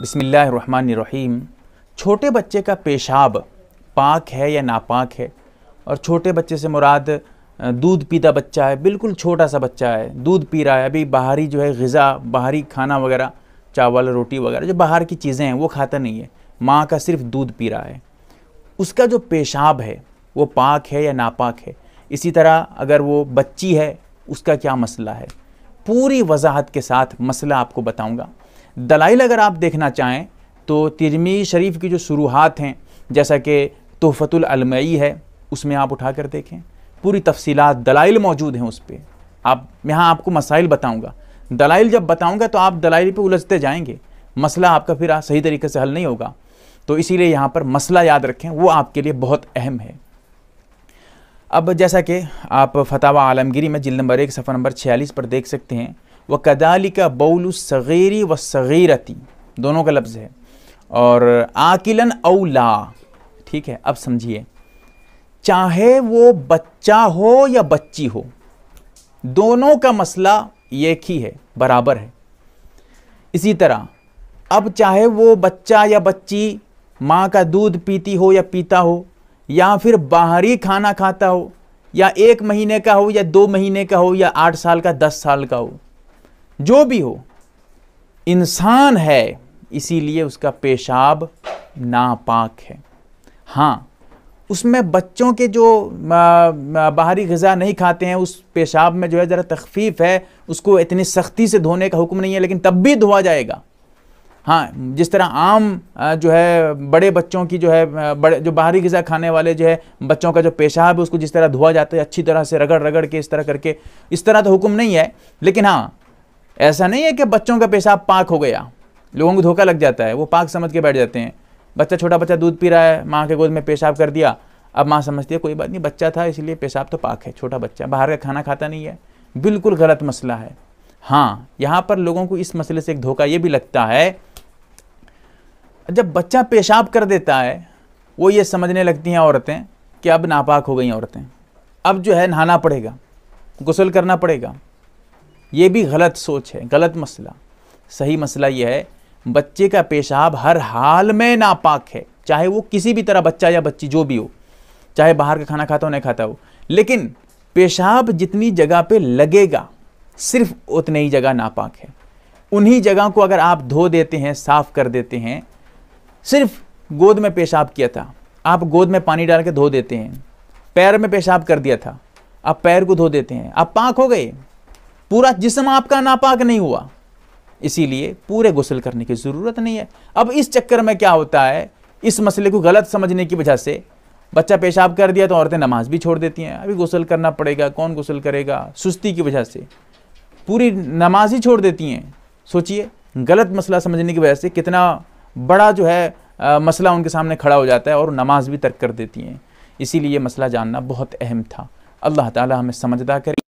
बिस्मिल्लाहिर्रहमानिर्रहीम। छोटे बच्चे का पेशाब पाक है या नापाक है? और छोटे बच्चे से मुराद दूध पीता बच्चा है, बिल्कुल छोटा सा बच्चा है, दूध पी रहा है, अभी बाहरी जो है ग़िज़ा, बाहरी खाना वगैरह, चावल रोटी वगैरह जो बाहर की चीज़ें हैं वो खाता नहीं है, माँ का सिर्फ दूध पी रहा है। उसका जो पेशाब है वो पाक है या नापाक है? इसी तरह अगर वो बच्ची है उसका क्या मसला है, पूरी वजाहत के साथ मसला आपको बताऊंगा। दलाइल अगर आप देखना चाहें तो तिरमिज़ी शरीफ की जो शुरूहात हैं, जैसा कि तोहफ़तुल अलमई है, उसमें आप उठा कर देखें, पूरी तफसीलात दलाइल मौजूद हैं उस पर। आप यहाँ आपको मसाइल बताऊंगा, दलाइल जब बताऊंगा तो आप दलाइल पे उलझते जाएंगे, मसला आपका फिर सही तरीके से हल नहीं होगा। तो इसीलिए यहाँ पर मसला याद रखें, वो आपके लिए बहुत अहम है। अब जैसा कि आप फतावा आलमगीरी में जिल्द नंबर 1 सफ़ा नंबर 46 पर देख सकते हैं, व कदालिका बौलु सगीरी व सगीरती, दोनों का लफ्ज़ है, और आकिलन औला। ठीक है, अब समझिए, चाहे वो बच्चा हो या बच्ची हो, दोनों का मसला एक ही है, बराबर है। इसी तरह अब चाहे वो बच्चा या बच्ची माँ का दूध पीती हो या पीता हो, या फिर बाहरी खाना खाता हो, या 1 महीने का हो या 2 महीने का हो, या 8 साल का 10 साल का हो, जो भी हो, इंसान है, इसीलिए उसका पेशाब नापाक है। हाँ, उसमें बच्चों के जो बाहरी ग़िज़ा नहीं खाते हैं, उस पेशाब में जो है ज़रा तख़फ़ीफ़ है, उसको इतनी सख्ती से धोने का हुक्म नहीं है, लेकिन तब भी धोआ जाएगा। हाँ, जिस तरह आम जो है बड़े बच्चों की जो है, बड़े जो बाहरी ग़िज़ा खाने वाले जो है बच्चों का जो पेशाब है, उसको जिस तरह धोआ जाता है अच्छी तरह से रगड़ रगड़ के, इस तरह करके, इस तरह तो हुक्म नहीं है। लेकिन हाँ, ऐसा नहीं है कि बच्चों का पेशाब पाक हो गया, लोगों को धोखा लग जाता है, वो पाक समझ के बैठ जाते हैं। बच्चा, छोटा बच्चा दूध पी रहा है, माँ के गोद में पेशाब कर दिया, अब माँ समझती है कोई बात नहीं, बच्चा था इसलिए पेशाब तो पाक है, छोटा बच्चा बाहर का खाना खाता नहीं है। बिल्कुल गलत मसला है। हाँ, यहाँ पर लोगों को इस मसले से एक धोखा ये भी लगता है, जब बच्चा पेशाब कर देता है वो ये समझने लगती हैं औरतें कि अब नापाक हो गई औरतें, अब जो है नहाना पड़ेगा, गुस्ल करना पड़ेगा। ये भी गलत सोच है, गलत मसला। सही मसला ये है, बच्चे का पेशाब हर हाल में नापाक है, चाहे वो किसी भी तरह बच्चा या बच्ची जो भी हो, चाहे बाहर का खाना खाता हो नहीं खाता हो, लेकिन पेशाब जितनी जगह पे लगेगा सिर्फ उतनी ही जगह नापाक है। उन्हीं जगह को अगर आप धो देते हैं, साफ़ कर देते हैं, सिर्फ गोद में पेशाब किया था, आप गोद में पानी डाल के धो देते हैं, पैर में पेशाब कर दिया था, आप पैर को धो देते हैं, आप पाक हो गए, पूरा जिस्म आपका नापाक नहीं हुआ। इसीलिए पूरे गुस्ल करने की ज़रूरत नहीं है। अब इस चक्कर में क्या होता है, इस मसले को गलत समझने की वजह से बच्चा पेशाब कर दिया तो औरतें नमाज भी छोड़ देती हैं, अभी गुस्ल करना पड़ेगा, कौन गुस्ल करेगा, सुस्ती की वजह से पूरी नमाज ही छोड़ देती हैं। सोचिए, गलत मसला समझने की वजह से कितना बड़ा जो है मसला उनके सामने खड़ा हो जाता है और नमाज भी तर्क कर देती हैं। इसीलिए मसला जानना बहुत अहम था। अल्लाह ताला हमें समझदार करे।